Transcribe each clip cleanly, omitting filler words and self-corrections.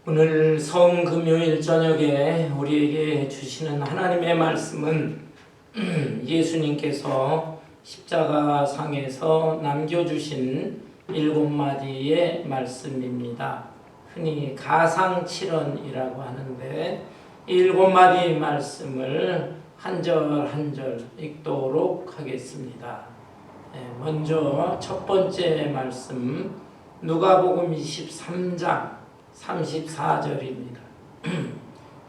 오늘 성금요일 저녁에 우리에게 주시는 하나님의 말씀은 예수님께서 십자가상에서 남겨주신 7마디의 말씀입니다. 흔히 가상칠언이라고 하는데 7마디 말씀을 한 절 한 절 읽도록 하겠습니다. 먼저 첫 번째 말씀 누가복음 23장 34절입니다.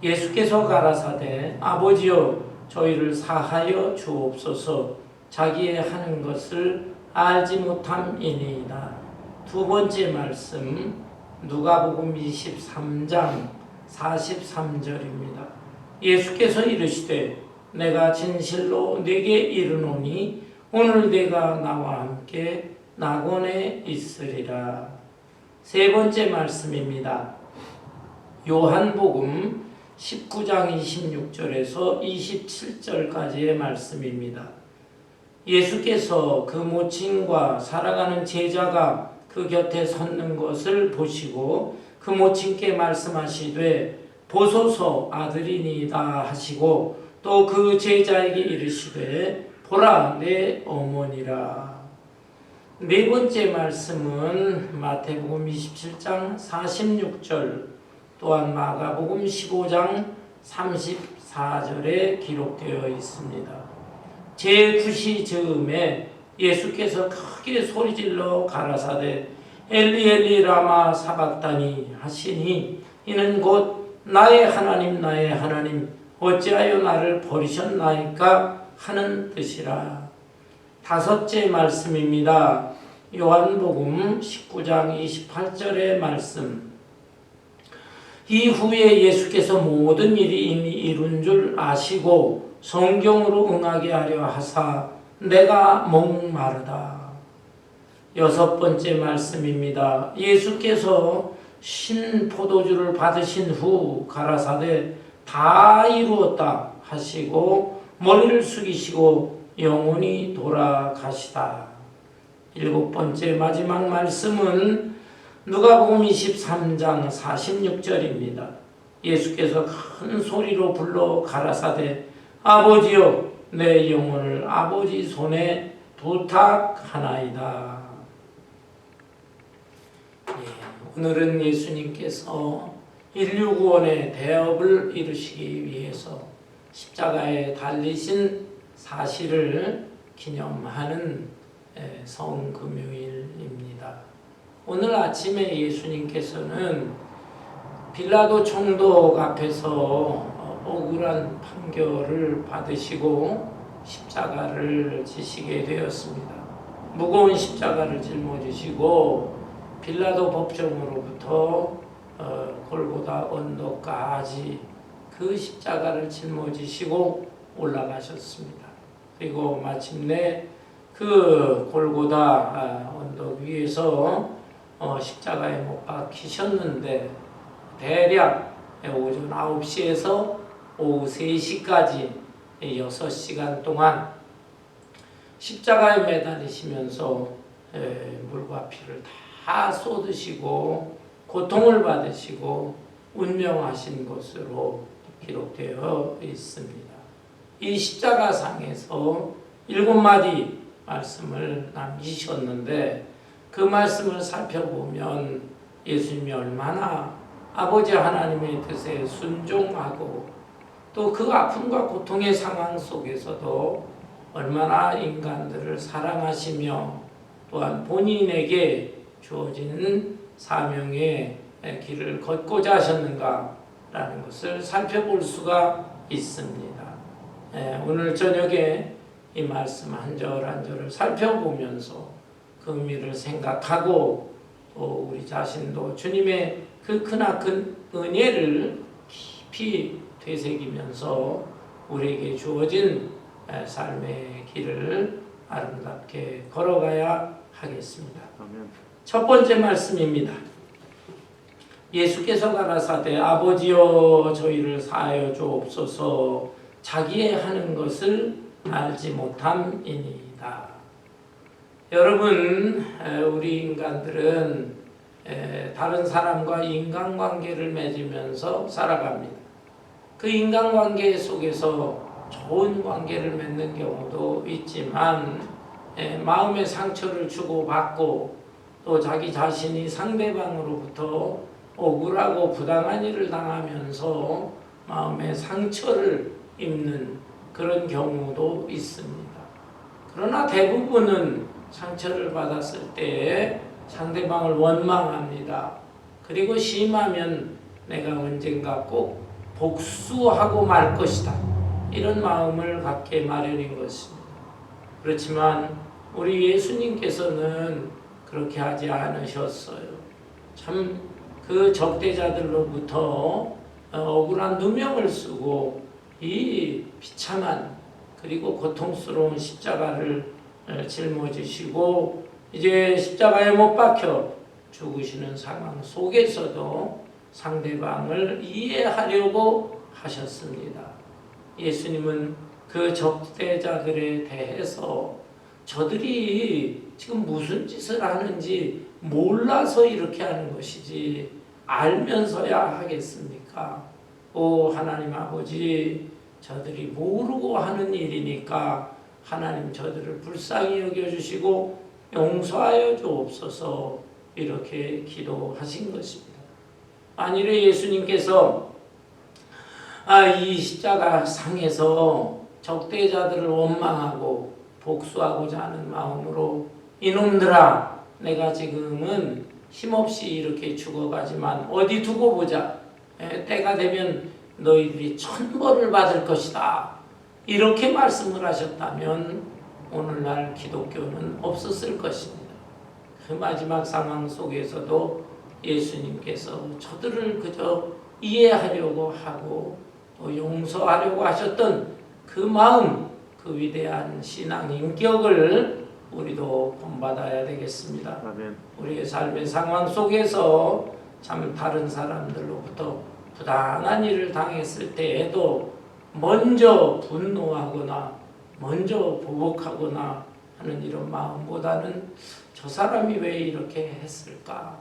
예수께서 가라사대 아버지여 저희를 사하여 주옵소서 자기의 하는 것을 알지 못함이니이다. 두 번째 말씀 누가복음 23장 43절입니다. 예수께서 이르시되 내가 진실로 네게 이르노니 오늘 내가 나와 함께 낙원에 있으리라. 세 번째 말씀입니다. 요한복음 19장 26절에서 27절까지의 말씀입니다. 예수께서 그 모친과 사랑하는 제자가 그 곁에 섰는 것을 보시고 그 모친께 말씀하시되 보소서 아들이니이다 하시고 또 그 제자에게 이르시되 보라 내 어머니라. 네 번째 말씀은 마태복음 27장 46절 또한 마가복음 15장 34절에 기록되어 있습니다. 제9시 즈음에 예수께서 크게 소리질러 가라사대 엘리 엘리 라마 사박다니 하시니 이는 곧 나의 하나님 나의 하나님 어찌하여 나를 버리셨나이까 하는 뜻이라. 다섯째 말씀입니다. 요한복음 19장 28절의 말씀. 이후에 예수께서 모든 일이 이미 이룬 줄 아시고 성경으로 응하게 하려 하사 내가 목마르다. 여섯 번째 말씀입니다. 예수께서 신 포도주를 받으신 후 가라사대 다 이루었다 하시고 머리를 숙이시고 영원히 돌아가시다. 일곱 번째 마지막 말씀은 누가복음 23장 46절입니다. 예수께서 큰 소리로 불러 가라사대 아버지여 내 영혼을 아버지 손에 부탁하나이다. 오늘은 예수님께서 인류 구원의 대업을 이루시기 위해서 십자가에 달리신 사실을 기념하는 성금요일입니다. 오늘 아침에 예수님께서는 빌라도 총독 앞에서 억울한 판결을 받으시고 십자가를 지시게 되었습니다. 무거운 십자가를 짊어지시고 빌라도 법정으로부터 골고다 언덕까지 그 십자가를 짊어지시고 올라가셨습니다. 그리고 마침내 그 골고다 언덕 위에서 십자가에 못 박히셨는데 대략 오전 9시에서 오후 3시까지 6시간 동안 십자가에 매달리시면서 물과 피를 다 쏟으시고 고통을 받으시고 운명하신 것으로 기록되어 있습니다. 이 십자가상에서 7마디 말씀을 남기셨는데 그 말씀을 살펴보면 예수님이 얼마나 아버지 하나님의 뜻에 순종하고 또 그 아픔과 고통의 상황 속에서도 얼마나 인간들을 사랑하시며 또한 본인에게 주어지는 사명의 길을 걷고자 하셨는가라는 것을 살펴볼 수가 있습니다. 오늘 저녁에 이 말씀 한 절 한 절을 살펴보면서 그 의미를 생각하고 또 우리 자신도 주님의 그 크나큰 은혜를 깊이 되새기면서 우리에게 주어진 삶의 길을 아름답게 걸어가야 하겠습니다. 첫 번째 말씀입니다. 예수께서 가라사대 아버지여 저희를 사하여 주옵소서 자기의 하는 것을 알지 못함이니이다. 여러분, 우리 인간들은 다른 사람과 인간관계를 맺으면서 살아갑니다. 그 인간관계 속에서 좋은 관계를 맺는 경우도 있지만 마음의 상처를 주고받고 또 자기 자신이 상대방으로부터 억울하고 부당한 일을 당하면서 마음의 상처를 입는 그런 경우도 있습니다. 그러나 대부분은 상처를 받았을 때 상대방을 원망합니다. 그리고 심하면 내가 언젠가 꼭 복수하고 말 것이다. 이런 마음을 갖게 마련인 것입니다. 그렇지만 우리 예수님께서는 그렇게 하지 않으셨어요. 참 그 적대자들로부터 억울한 누명을 쓰고 이 비참한 그리고 고통스러운 십자가를 짊어지시고 이제 십자가에 못 박혀 죽으시는 상황 속에서도 상대방을 이해하려고 하셨습니다. 예수님은 그 적대자들에 대해서 저들이 지금 무슨 짓을 하는지 몰라서 이렇게 하는 것이지 알면서야 하겠습니까? 오 하나님 아버지, 저들이 모르고 하는 일이니까 하나님 저들을 불쌍히 여겨주시고 용서하여 주옵소서, 이렇게 기도하신 것입니다. 만일에 예수님께서 이 십자가 상에서 적대자들을 원망하고 복수하고자 하는 마음으로 이놈들아, 내가 지금은 힘없이 이렇게 죽어가지만 어디 두고 보자. 때가 되면 너희들이 천벌을 받을 것이다. 이렇게 말씀을 하셨다면 오늘날 기독교는 없었을 것입니다. 그 마지막 상황 속에서도 예수님께서 저들을 그저 이해하려고 하고 또 용서하려고 하셨던 그 마음, 그 위대한 신앙 인격을 우리도 본받아야 되겠습니다. 아멘. 우리의 삶의 상황 속에서 참 다른 사람들로부터 부당한 일을 당했을 때에도 먼저 분노하거나 먼저 보복하거나 하는 이런 마음보다는 저 사람이 왜 이렇게 했을까?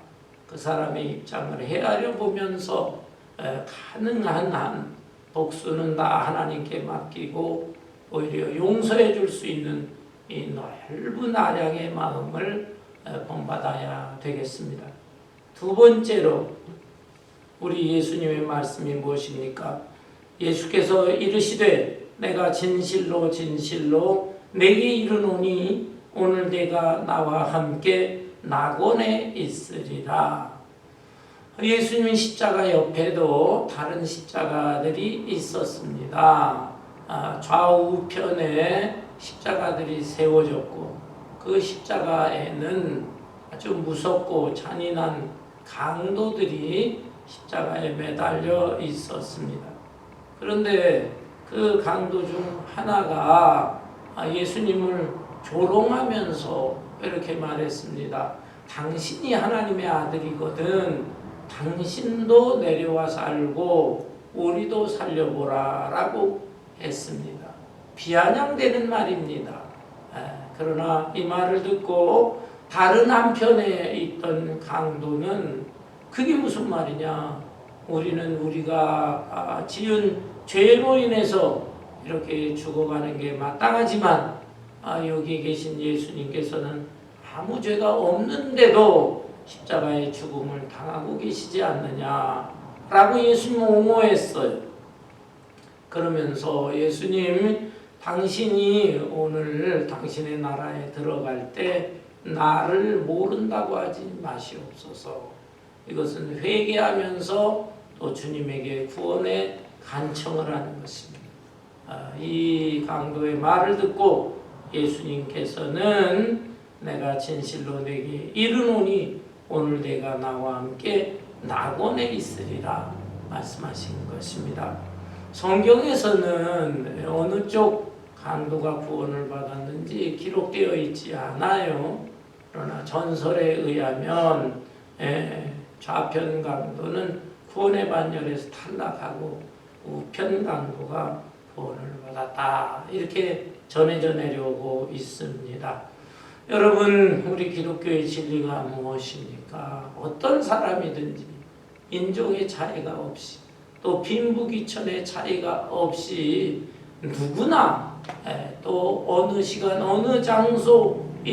그 사람의 입장을 헤아려 보면서 가능한 한 복수는 다 하나님께 맡기고 오히려 용서해 줄 수 있는 이 넓은 아량의 마음을 본받아야 되겠습니다. 두 번째로 우리 예수님의 말씀이 무엇입니까? 예수께서 이르시되 내가 진실로 진실로 내게 이르노니 오늘 내가 나와 함께 낙원에 있으리라. 예수님 십자가 옆에도 다른 십자가들이 있었습니다. 좌우편에 십자가들이 세워졌고 그 십자가에는 아주 무섭고 잔인한 강도들이 십자가에 매달려 있었습니다. 그런데 그 강도 중 하나가 예수님을 조롱하면서 이렇게 말했습니다. 당신이 하나님의 아들이거든 당신도 내려와 살고 우리도 살려보라 라고 했습니다. 비아냥되는 말입니다. 그러나 이 말을 듣고 다른 한편에 있던 강도는 그게 무슨 말이냐, 우리는 우리가 지은 죄로 인해서 이렇게 죽어가는 게 마땅하지만 여기 계신 예수님께서는 아무 죄가 없는데도 십자가의 죽음을 당하고 계시지 않느냐라고 예수님 옹호했어요. 그러면서 예수님, 당신이 오늘 당신의 나라에 들어갈 때 나를 모른다고 하지 마시옵소서. 이것은 회개하면서 또 주님에게 구원의 간청을 하는 것입니다. 이 강도의 말을 듣고 예수님께서는 내가 진실로 내게 이르노니 오늘 내가 나와 함께 낙원에 있으리라 말씀하신 것입니다. 성경에서는 어느 쪽 강도가 구원을 받았는지 기록되어 있지 않아요. 그러나 전설에 의하면 좌편 강도는 구원의 반열에서 탈락하고 우편 강도가 구원을 받았다, 이렇게 전해져 내려오고 있습니다. 여러분, 우리 기독교의 진리가 무엇입니까? 어떤 사람이든지 인종의 차이가 없이 또 빈부귀천의 차이가 없이 누구나 또 어느 시간 어느 장소일지라도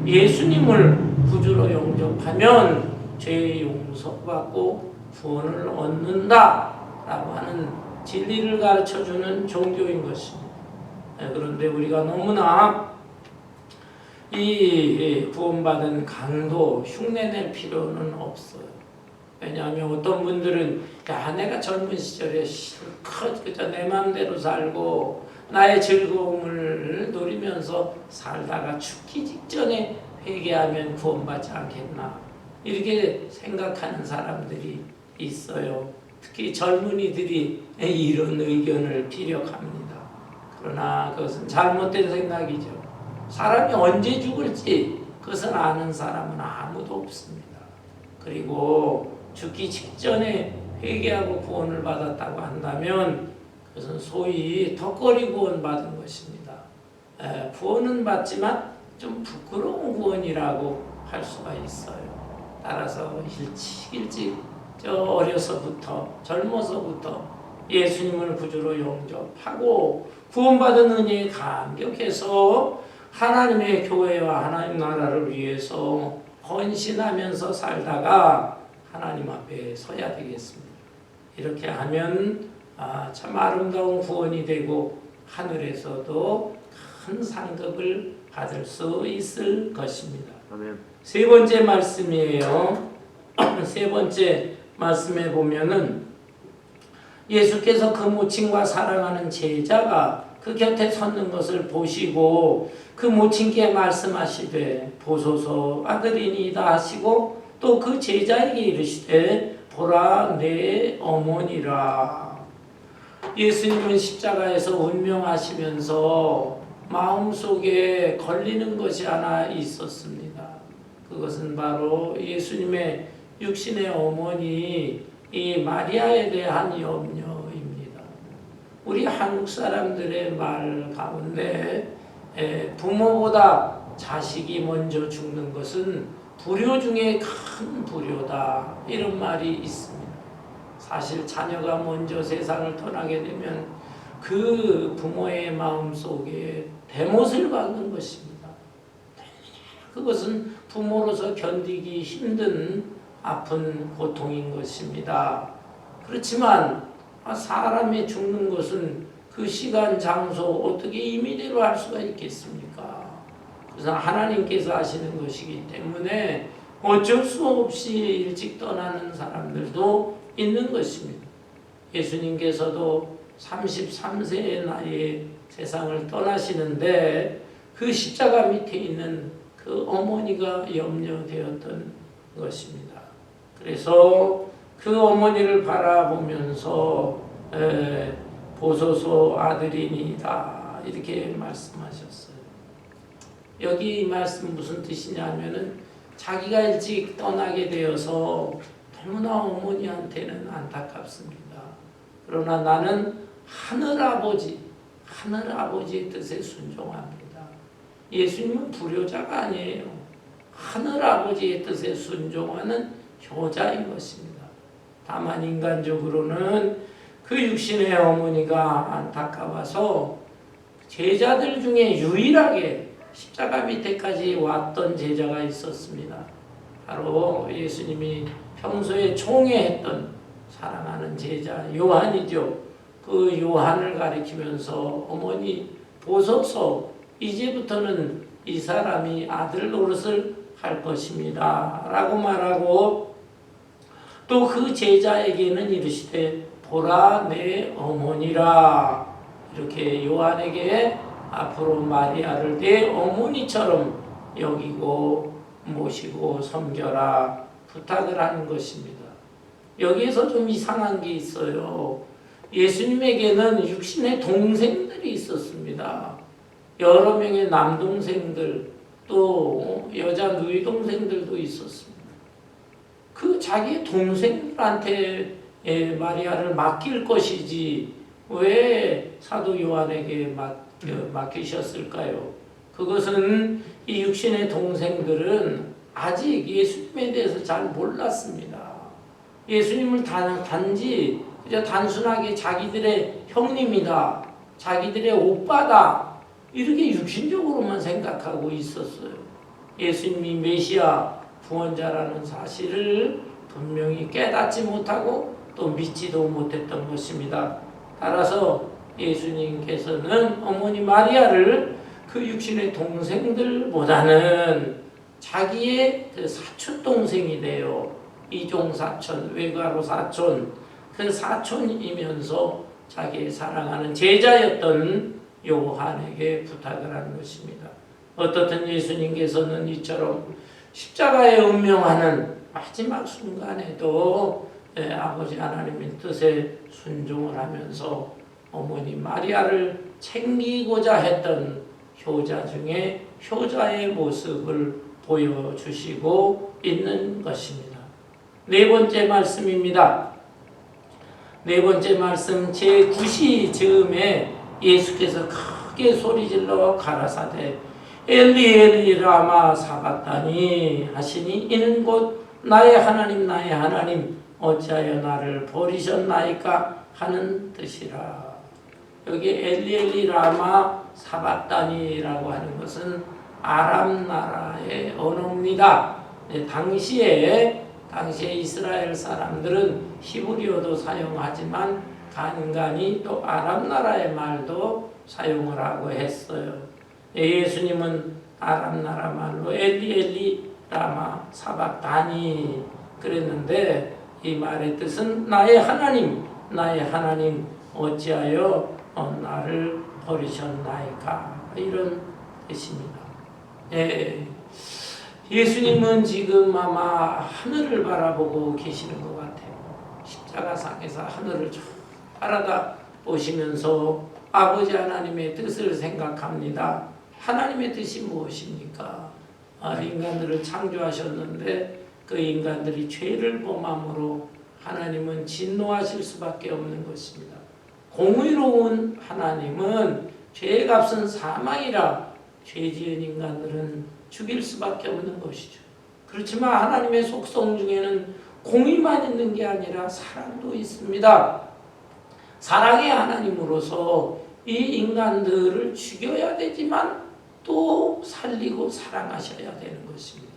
예수님을 구주로 영접하면 죄의 용서받고 구원을 얻는다라고 하는 진리를 가르쳐주는 종교인 것입니다. 그런데 우리가 너무나 이 구원받은 강도 흉내낼 필요는 없어요. 왜냐하면 어떤 분들은 야, 내가 젊은 시절에 실컷 그저 내 마음대로 살고 나의 즐거움을 누리면서 살다가 죽기 직전에 회개하면 구원받지 않겠나, 이렇게 생각하는 사람들이 있어요. 특히 젊은이들이 이런 의견을 피력합니다. 그러나 그것은 잘못된 생각이죠. 사람이 언제 죽을지 그것을 아는 사람은 아무도 없습니다. 그리고 죽기 직전에 회개하고 구원을 받았다고 한다면 그것은 소위 덕거리 구원 받은 것입니다. 구원은 받지만 좀 부끄러운 구원이라고 할 수가 있어요. 따라서 일찍 어려서부터 젊어서부터 예수님을 구주로 영접하고 구원받은 은혜에 감격해서 하나님의 교회와 하나님 나라를 위해서 헌신하면서 살다가 하나님 앞에 서야 되겠습니다. 이렇게 하면 참 아름다운 구원이 되고 하늘에서도 큰 상급을 받을 수 있을 것입니다. 아멘. 세 번째 말씀이에요. 세 번째 말씀에 보면은 예수께서 그 모친과 사랑하는 제자가 그 곁에 섰는 것을 보시고 그 모친께 말씀하시되 보소서 아들이니이다 하시고 또 그 제자에게 이르시되 보라 내 어머니라. 예수님은 십자가에서 운명하시면서 마음속에 걸리는 것이 하나 있었습니다. 그것은 바로 예수님의 육신의 어머니 이 마리아에 대한 염려입니다. 우리 한국 사람들의 말 가운데 부모보다 자식이 먼저 죽는 것은 불효 중에 큰 불효다, 이런 말이 있습니다. 사실 자녀가 먼저 세상을 떠나게 되면 그 부모의 마음속에 대못을 박는 것입니다. 그것은 부모로서 견디기 힘든 아픈 고통인 것입니다. 그렇지만 사람이 죽는 것은 그 시간, 장소 어떻게 임의대로 할 수가 있겠습니까? 그래서 하나님께서 하시는 것이기 때문에 어쩔 수 없이 일찍 떠나는 사람들도 있는 것입니다. 예수님께서도 33세의 나이에 세상을 떠나시는데 그 십자가 밑에 있는 그 어머니가 염려되었던 것입니다. 그래서 그 어머니를 바라보면서 보소서 아들이니이다, 이렇게 말씀하셨어요. 여기 이 말씀 무슨 뜻이냐면은 자기가 일찍 떠나게 되어서 너무나 어머니한테는 안타깝습니다. 그러나 나는 하늘아버지의 뜻에 순종합니다. 예수님은 불효자가 아니에요. 하늘아버지의 뜻에 순종하는 효자인 것입니다. 다만 인간적으로는 그 육신의 어머니가 안타까워서 제자들 중에 유일하게 십자가 밑에까지 왔던 제자가 있었습니다. 바로 예수님이 평소에 총애했던 사랑하는 제자 요한이죠. 그 요한을 가리키면서 어머니 보소서, 이제부터는 이 사람이 아들 노릇을 할 것입니다 라고 말하고, 또 그 제자에게는 이르시되 보라 내 어머니라, 이렇게 요한에게 앞으로 마리아를 내 어머니처럼 여기고 모시고 섬겨라 부탁을 하는 것입니다. 여기에서 좀 이상한 게 있어요. 예수님에게는 육신의 동생들이 있었습니다. 여러 명의 남동생들, 또 여자 누이 동생들도 있었습니다. 그 자기 동생들한테 마리아를 맡길 것이지 왜 사도 요한에게 맡기셨을까요? 그 그것은 이 육신의 동생들은 아직 예수님에 대해서 잘 몰랐습니다. 예수님을 단지 그저 단순하게 자기들의 형님이다, 자기들의 오빠다, 이렇게 육신적으로만 생각하고 있었어요. 예수님이 메시아 구원자라는 사실을 분명히 깨닫지 못하고 또 믿지도 못했던 것입니다. 따라서 예수님께서는 어머니 마리아를 그 육신의 동생들보다는 자기의 그 사촌 동생이 돼요. 이종 사촌, 외가로 사촌, 그 사촌이면서 자기의 사랑하는 제자였던 요한에게 부탁을 한 것입니다. 어떻든 예수님께서는 이처럼 십자가에 운명하는 마지막 순간에도 아버지 하나님의 뜻에 순종을 하면서 어머니 마리아를 챙기고자 했던 효자 중에 효자의 모습을 보여주시고 있는 것입니다. 네 번째 말씀입니다. 네 번째 말씀 제9시 즈음에 예수께서 크게 소리질러 가라사대 엘리 엘리 라마 사박다니 하시니 이는 곧 나의 하나님 나의 하나님 어찌하여 나를 버리셨나이까 하는 뜻이라. 여기 엘리 엘리 라마 사박다니라고 하는 것은 아람 나라의 언어입니다. 당시에 이스라엘 사람들은 히브리어도 사용하지만 간간히 또 아람 나라의 말도 사용을 하고 했어요. 예수님은 아람 나라 말로 엘리 엘리 라마 사박다니 그랬는데 이 말의 뜻은 나의 하나님 어찌하여 나를 버리셨나이까 이런 뜻입니다. 예수님은 지금 아마 하늘을 바라보고 계시는 것 같아요. 십자가상에서 하늘을 쭉 바라다 보시면서 아버지 하나님의 뜻을 생각합니다. 하나님의 뜻이 무엇입니까? 인간들을 창조하셨는데 그 인간들이 죄를 범함으로 하나님은 진노하실 수밖에 없는 것입니다. 공의로운 하나님은 죄의 값은 사망이라 죄 지은 인간들은 죽일 수밖에 없는 것이죠. 그렇지만 하나님의 속성 중에는 공의만 있는 게 아니라 사랑도 있습니다. 사랑의 하나님으로서 이 인간들을 죽여야 되지만 또 살리고 사랑하셔야 되는 것입니다.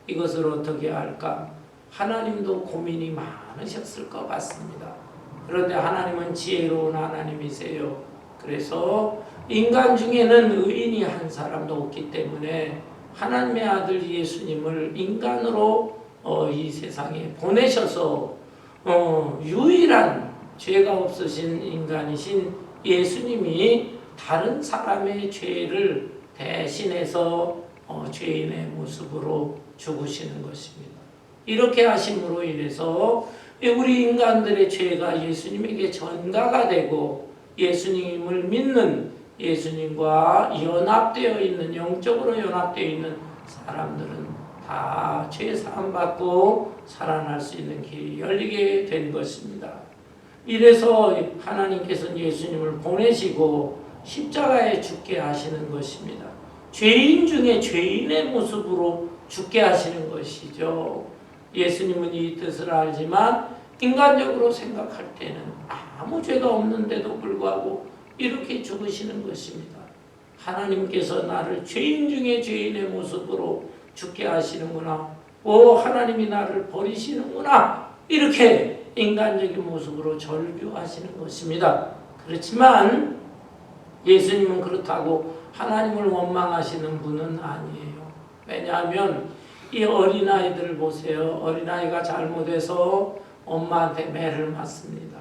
이것을 어떻게 할까? 하나님도 고민이 많으셨을 것 같습니다. 그런데 하나님은 지혜로운 하나님이세요. 그래서 인간 중에는 의인이 한 사람도 없기 때문에 하나님의 아들 예수님을 인간으로 이 세상에 보내셔서 유일한 죄가 없으신 인간이신 예수님이 다른 사람의 죄를 대신해서 죄인의 모습으로 죽으시는 것입니다. 이렇게 하심으로 인해서 우리 인간들의 죄가 예수님에게 전가가 되고 예수님을 믿는 예수님과 연합되어 있는 영적으로 연합되어 있는 사람들은 다 죄 사함 받고 살아날 수 있는 길이 열리게 된 것입니다. 이래서 하나님께서는 예수님을 보내시고 십자가에 죽게 하시는 것입니다. 죄인 중에 죄인의 모습으로 죽게 하시는 것이죠. 예수님은 이 뜻을 알지만 인간적으로 생각할 때는 아무 죄가 없는데도 불구하고 이렇게 죽으시는 것입니다. 하나님께서 나를 죄인 중에 죄인의 모습으로 죽게 하시는구나. 하나님이 나를 버리시는구나. 이렇게 인간적인 모습으로 절규하시는 것입니다. 그렇지만 예수님은 그렇다고 하나님을 원망하시는 분은 아니에요. 왜냐하면 이 어린아이들을 보세요. 어린아이가 잘못해서 엄마한테 매를 맞습니다.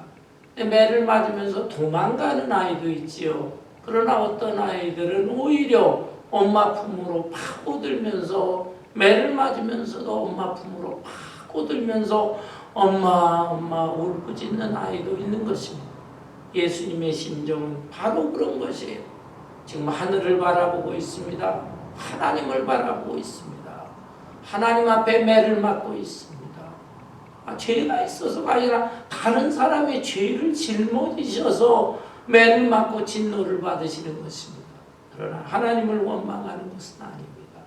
매를 맞으면서 도망가는 아이도 있지요. 그러나 어떤 아이들은 오히려 엄마 품으로 파고들면서 매를 맞으면서도 엄마 품으로 파고들면서 엄마 울부짖는 아이도 있는 것입니다. 예수님의 심정은 바로 그런 것이에요. 지금 하늘을 바라보고 있습니다. 하나님을 바라보고 있습니다. 하나님 앞에 매를 맞고 있습니다. 죄가 있어서가 아니라 다른 사람의 죄를 짊어지셔서 매를 맞고 진노를 받으시는 것입니다. 그러나 하나님을 원망하는 것은 아닙니다.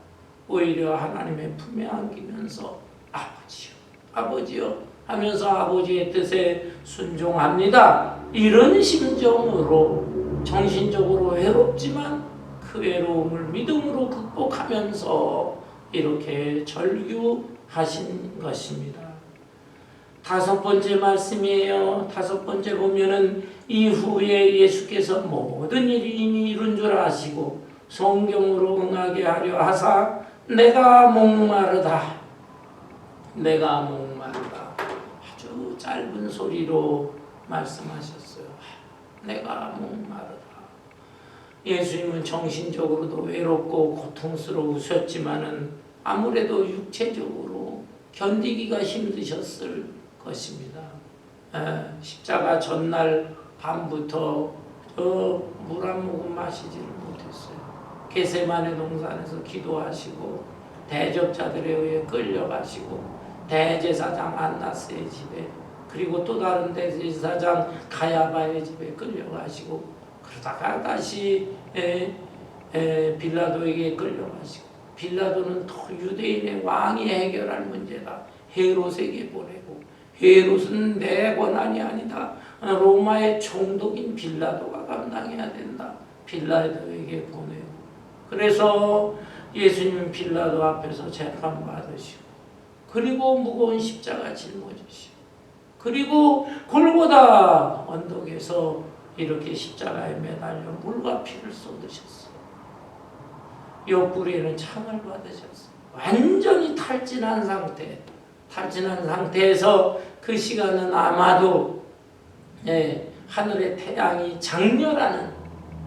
오히려 하나님의 품에 안기면서 아버지요 하면서 아버지의 뜻에 순종합니다. 이런 심정으로 정신적으로 외롭지만 그 외로움을 믿음으로 극복하면서 이렇게 절규하신 것입니다. 5번째 말씀이에요. 5번째 보면은 이후에 예수께서 모든 일이 이미 이룬 줄 아시고 성경으로 응하게 하려 하사 내가 목마르다. 내가 목마르다. 아주 짧은 소리로 말씀하셨어요. 내가 목마르다. 예수님은 정신적으로도 외롭고 고통스러우셨지만은 아무래도 육체적으로 견디기가 힘드셨을 것입니다. 십자가 전날 밤부터 물 한 모금 마시지를 못했어요. 겟세마네 동산에서 기도하시고 대적자들에 의해 끌려가시고 대제사장 안나스의 집에 그리고 또 다른 대제사장 가야바의 집에 끌려가시고 그러다가 다시 빌라도에게 끌려가시고 빌라도는 더 유대인의 왕이 해결할 문제다. 헤롯에게 보내고 헤롯은 내 권한이 아니다. 로마의 총독인 빌라도가 감당해야 된다. 빌라도에게 보내고 그래서 예수님은 빌라도 앞에서 재판받으시고 그리고 무거운 십자가 짊어지시고 그리고 골고다 언덕에서 이렇게 십자가에 매달려 물과 피를 쏟으셨어요. 옆구리에는 창을 받으셨어요. 완전히 탈진한 상태에서 그 시간은 아마도 하늘의 태양이 장렬하는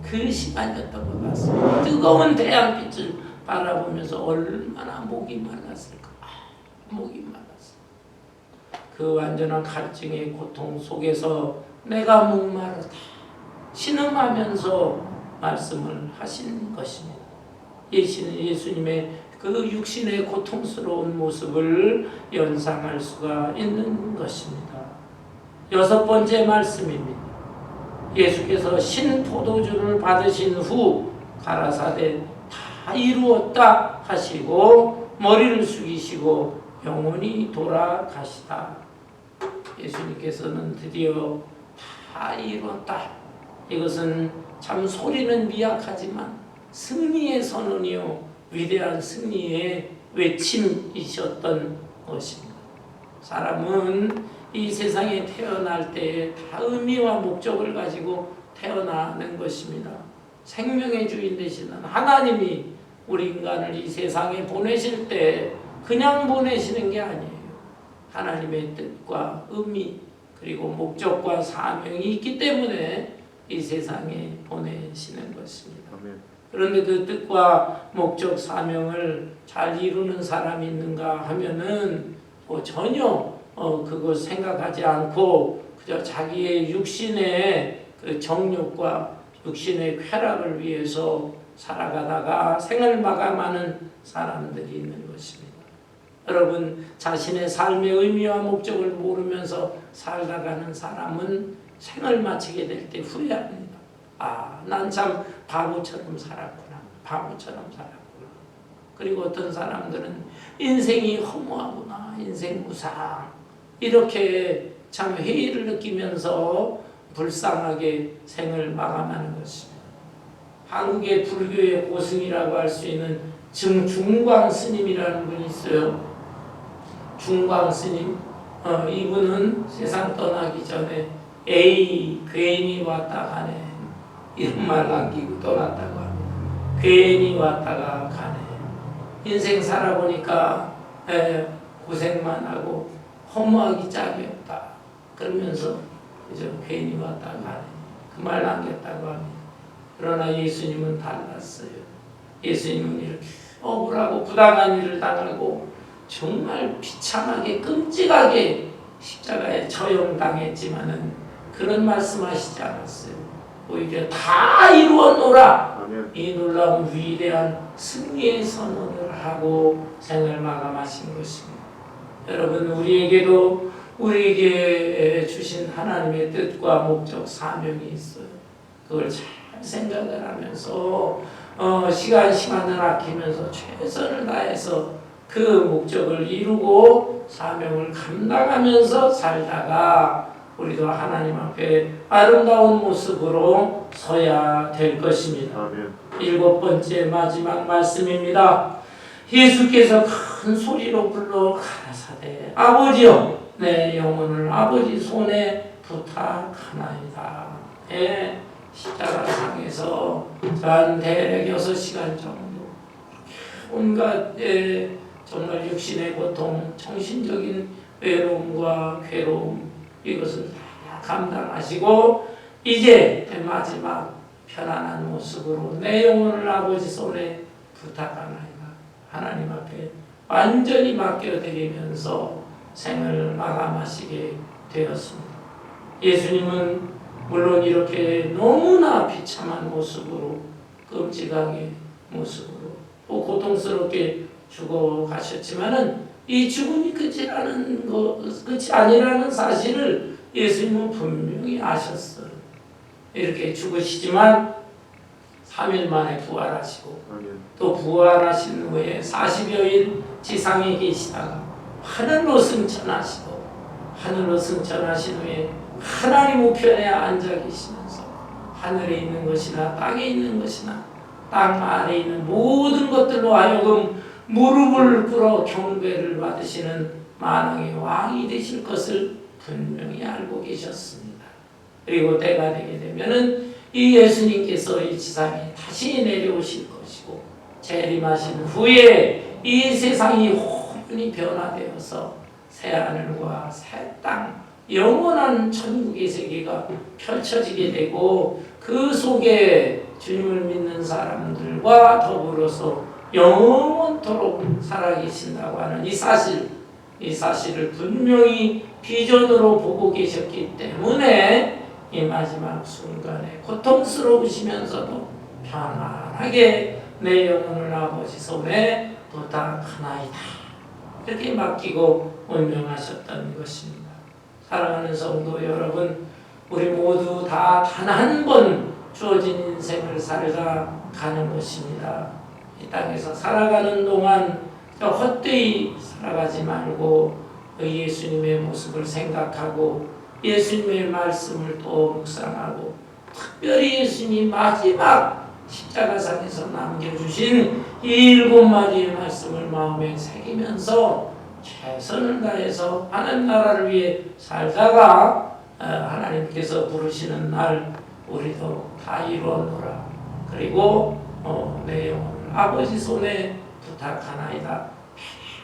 그 시간이었던 것 같습니다. 뜨거운 태양빛을 바라보면서 얼마나 목이 말랐을까. 목이 말랐어요. 그 완전한 갈증의 고통 속에서 내가 목마르다 신음하면서 말씀을 하신 것입니다. 예수님의 그 육신의 고통스러운 모습을 연상할 수가 있는 것입니다. 6번째 말씀입니다. 예수께서 신포도주를 받으신 후 가라사대 다 이루었다 하시고 머리를 숙이시고 영원히 돌아가시다. 예수님께서는 드디어 다 이루었다. 이것은 참 소리는 미약하지만 승리의 선언이요 위대한 승리의 외침이셨던 것입니다. 사람은 이 세상에 태어날 때에 다 의미와 목적을 가지고 태어나는 것입니다. 생명의 주인 되시는 하나님이 우리 인간을 이 세상에 보내실 때 그냥 보내시는 게 아니에요. 하나님의 뜻과 의미 그리고 목적과 사명이 있기 때문에 이 세상에 보내시는 것입니다. 그런데 그 뜻과 목적 사명을 잘 이루는 사람이 있는가 하면은 전혀 그걸 생각하지 않고 그저 자기의 육신의 그 정욕과 육신의 쾌락을 위해서 살아가다가 생을 마감하는 사람들이 있는 것입니다. 여러분 자신의 삶의 의미와 목적을 모르면서 살다가는 사람은 생을 마치게 될 때 후회합니다. 난 참 바보처럼 살았구나. 그리고 어떤 사람들은 인생이 허무하구나. 인생 무상. 이렇게 참 회의를 느끼면서 불쌍하게 생을 마감하는 것입니다. 한국의 불교의 고승이라고 할 수 있는 중광 스님이라는 분이 있어요. 중광 스님. 이분은 세상 떠나기 전에 괜히 왔다 가네. 이런 말 남기고 떠났다고 합니다. 괜히 왔다가 가네. 인생 살아보니까 고생만 하고 허무하기 짝이 없다. 그러면서 그저 괜히 왔다가 가네. 그 말 남겼다고 합니다. 그러나 예수님은 달랐어요. 예수님은 이렇게 억울하고 부당한 일을 당하고 정말 비참하게 끔찍하게 십자가에 처형당했지만은 그런 말씀하시지 않았어요. 오히려 다 이루었노라. 이 놀라운 위대한 승리의 선언을 하고 생을 마감하신 것입니다. 여러분 우리에게 주신 하나님의 뜻과 목적 사명이 있어요. 그걸 잘 생각을 하면서 시간을 아끼면서 최선을 다해서 그 목적을 이루고 사명을 감당하면서 살다가 우리도 하나님 앞에 아름다운 모습으로 서야 될 것입니다. 아멘. 7번째 마지막 말씀입니다. 예수께서 큰 소리로 불러 가라사대 아버지여 내 영혼을 아버지 손에 부탁하나이다. 십자가상에서 한 대략 6시간 정도 온갖 정말 육신의 고통, 정신적인 외로움과 괴로움 이것을 다 감당하시고 이제 마지막 편안한 모습으로 내 영혼을 아버지 손에 부탁하나이다. 하나님 앞에 완전히 맡겨드리면서 생을 마감하시게 되었습니다. 예수님은 물론 이렇게 너무나 비참한 모습으로 끔찍하게 모습으로 또 고통스럽게 죽어가셨지만은 이 죽음이 끝이 아니라는 사실을 예수님은 분명히 아셨어요. 이렇게 죽으시지만 3일 만에 부활하시고 또 부활하신 후에 40여일 지상에 계시다가 하늘로 승천하시고 하늘로 승천하신 후에 하나님 우편에 앉아 계시면서 하늘에 있는 것이나 땅에 있는 것이나 땅 아래에 있는 모든 것들로 하여금 무릎을 꿇어 경배를 받으시는 만왕의 왕이 되실 것을 분명히 알고 계셨습니다. 그리고 때가 되게 되면은 이 예수님께서 이 지상에 다시 내려오실 것이고 재림하신 후에 이 세상이 혼돈이 변화되어서 새 하늘과 새 땅 영원한 천국의 세계가 펼쳐지게 되고 그 속에 주님을 믿는 사람들과 더불어서 영원토록 살아계신다고 하는 이 사실을 분명히 비전으로 보고 계셨기 때문에 이 마지막 순간에 고통스러우시면서도 편안하게 내 영혼을 아버지 손에 부탁하나이다. 이렇게 맡기고 운명하셨던 것입니다. 사랑하는 성도 여러분, 우리 모두 다 단 한 번 주어진 인생을 살다 가는 것입니다. 이 땅에서 살아가는 동안 헛되이 살아가지 말고 예수님의 모습을 생각하고 예수님의 말씀을 또 묵상하고 특별히 예수님이 마지막 십자가상에서 남겨주신 이 7마디의 말씀을 마음에 새기면서 최선을 다해서 하나님 나라를 위해 살다가 하나님께서 부르시는 날 우리도 다 이루었노라. 그리고 내 영혼을 아버지 손에 부탁하나이다.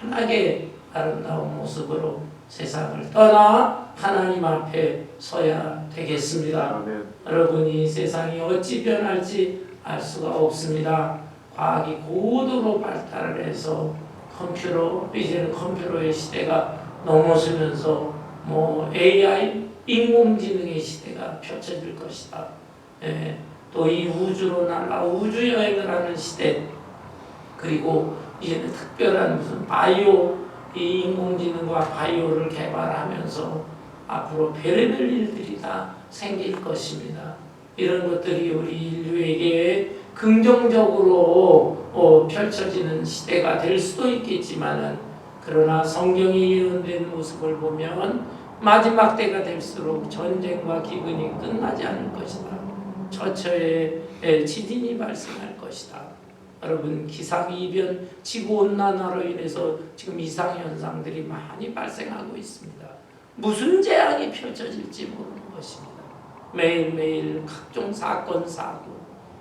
편하게 아름다운 모습으로 세상을 떠나 하나님 앞에 서야 되겠습니다. 아멘. 여러분이 세상이 어찌 변할지 알 수가 없습니다. 과학이 고도로 발달을 해서 이제는 컴퓨터의 시대가 넘어서면서 AI 인공지능의 시대가 펼쳐질 것이다. 또 이 우주로 날아 우주 여행을 하는 시대, 그리고 이제는 특별한 무슨 이 인공지능과 바이오를 개발하면서 앞으로 별의별 일들이 다 생길 것입니다. 이런 것들이 우리 인류에게 긍정적으로 펼쳐지는 시대가 될 수도 있겠지만은 그러나 성경이 예언된 모습을 보면 마지막 때가 될수록 전쟁과 기근이 끝나지 않을 것이다. 처처에 지진이 발생할 것이다. 여러분, 기상이변, 지구온난화로 인해서 지금 이상현상들이 많이 발생하고 있습니다. 무슨 재앙이 펼쳐질지 모르는 것입니다. 매일매일 각종 사건, 사고,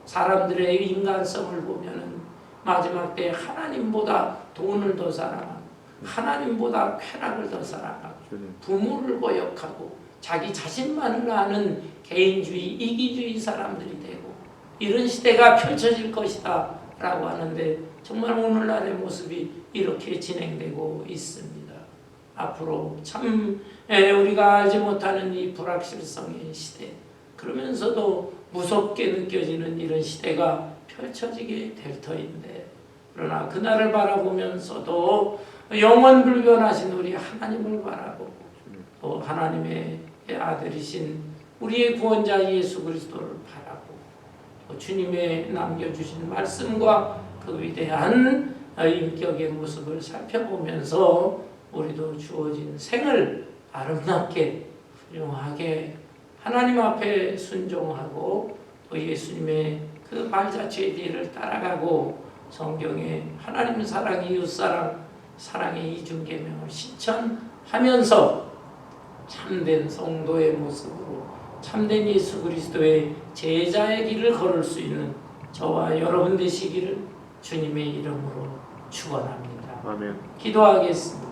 사람들의 인간성을 보면은 마지막 때 하나님보다 돈을 더 사랑하고 하나님보다 쾌락을 더 사랑하고 부모를 거역하고 자기 자신만을 아는 개인주의, 이기주의 사람들이 되고 이런 시대가 펼쳐질 것이다 라고 하는데 정말 오늘날의 모습이 이렇게 진행되고 있습니다. 앞으로 참 우리가 알지 못하는 이 불확실성의 시대, 그러면서도 무섭게 느껴지는 이런 시대가 펼쳐지게 될 터인데, 그러나 그날을 바라보면서도 영원 불변하신 우리 하나님을 바라보고 또 하나님의 아들이신 우리의 구원자 예수 그리스도를 바라보고 또 주님의 남겨주신 말씀과 그 위대한 인격의 모습을 살펴보면서 우리도 주어진 생을 아름답게 훌륭하게 하나님 앞에 순종하고 또 예수님의 그 발자취의 뒤를 따라가고 성경에 하나님 사랑, 이웃 사랑, 사랑의 이중계명을 실천하면서 참된 성도의 모습으로 참된 예수 그리스도의 제자의 길을 걸을 수 있는 저와 여러분 되시기를 주님의 이름으로 축원합니다. 아멘. 기도하겠습니다.